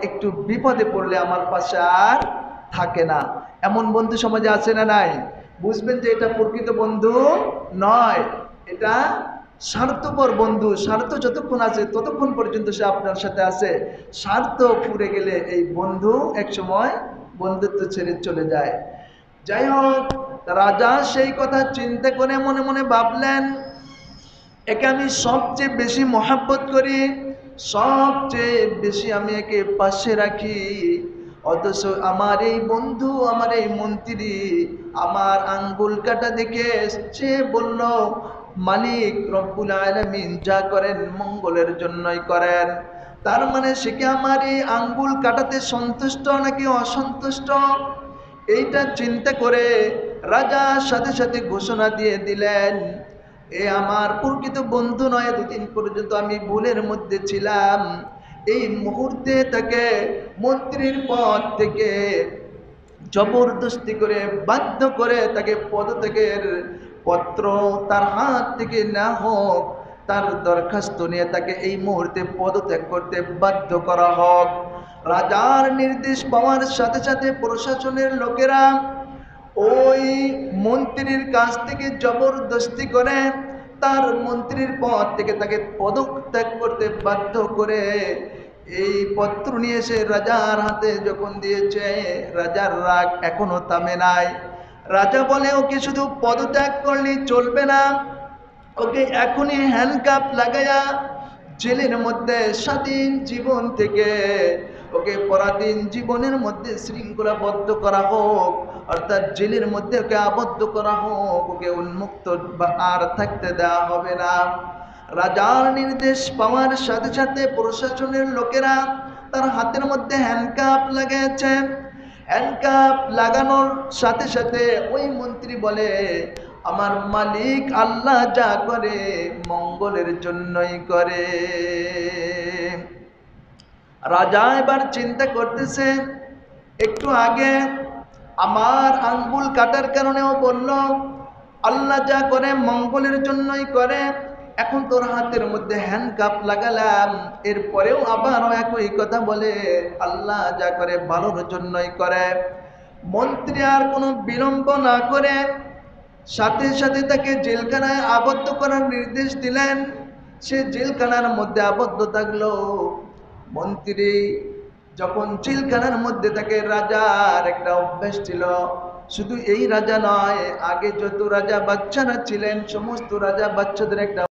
একটু বিপদে পড়লে আমার পাশে আর থাকে না। এমন বন্ধু সমাজে আছে না নাই? বুঝবেন যে এটা প্রকৃত বন্ধু নয়, এটা স্বার্থপর বন্ধু। স্বার্থ যতক্ষণ আছে ততক্ষণ পর্যন্ত সে আপনার সাথে আছে, স্বার্থ ফুরে গেলে এই বন্ধু একসময় বন্ধুত্ব ছেড়ে চলে যায়। যাই হোক, রাজা সেই কথা চিন্তা করে মনে মনে ভাবলেন, একে আমি সবচেয়ে বেশি মহাব্বত করি, সবচেয়ে বেশি আমি একে পাশে রাখি, অথচ আমার এই বন্ধু, আমার এই মন্ত্রী আমার আঙ্গুল কাটা দেখে সে বলল, মালিক রব্বুল আলামিন যা করেন মঙ্গলের জন্যই করেন। তার মানে সে কি আমার এই আঙ্গুল কাটাতে সন্তুষ্ট নাকি অসন্তুষ্ট? এইটা চিন্তা করে রাজা সাথে সাথে ঘোষণা দিয়ে দিলেন, এ আমার প্রকৃত বন্ধু নয়, এতদিন পর্যন্ত আমি ভুলের মধ্যে ছিলাম। এই মুহূর্তে তাকে মন্ত্রীর পদ থেকে জবরদস্তি করে বাধ্য করে তাকে পদত্যাগের পত্র তার হাত থেকে না হোক, তার দরখাস্ত নিয়ে তাকে এই মুহূর্তে পদত্যাগ করতে বাধ্য করা হোক। রাজার নির্দেশ পাওয়ার সাথে সাথে প্রশাসনের লোকেরা ওই মন্ত্রীর কাছ থেকে জবরদস্তি করে তার মন্ত্রীর পদ থেকে তাকে পদত্যাগ করতে বাধ্য করে এই পত্র নিয়ে এসে রাজার হাতে যখন দিয়েছে, রাজার রাগ এখনো থামে নাই। রাজা বলে, ওকে শুধু পদত্যাগ করলে চলবে না, ওকে এখনই হ্যান্ডকাপ লাগায়া জেলের মধ্যে স্বাধীন জীবন থেকে ওকে পরাধীন জীবনের মধ্যে শৃঙ্খলাবদ্ধ করা হোক, অর্থাৎ জেলের মধ্যে ওকে আবদ্ধ করা হোক, ওকে উন্মুক্ত আর থাকতে দেওয়া হবে না। রাজার নির্দেশ পাওয়ার সাথে সাথে প্রশাসনের লোকেরা তার হাতের মধ্যে হ্যান্ডকাপ লাগিয়েছে। হ্যান্ডকাপ লাগানোর সাথে সাথে ওই মন্ত্রী বলে, আমার মালিক আল্লাহ যা করে মঙ্গলের জন্যই করে। রাজা এবার চিন্তা করতেছে, একটু আগে আমার আঙ্গুল কাটার কারণেও বলল আল্লাহ যা করে মঙ্গলের জন্যই করে, এখন তোর হাতের মধ্যে হ্যান্ডকাপ লাগালাম, এরপরেও আবারও একই কথা বলে আল্লাহ যা করে ভালোর জন্যই করে। মন্ত্রী আর কোনো বিলম্ব না করে সাথে সাথে তাকে জেলখানায় আবদ্ধ করার নির্দেশ দিলেন। সে জেলখানার মধ্যে আবদ্ধ থাকলো। মন্ত্রী যখন জেলখানার মধ্যে থাকে, রাজার একটা অভ্যাস ছিল, শুধু এই রাজা নয়, আগে যত রাজা বাচ্চারা ছিলেন সমস্ত রাজা বাচ্চাদের একটা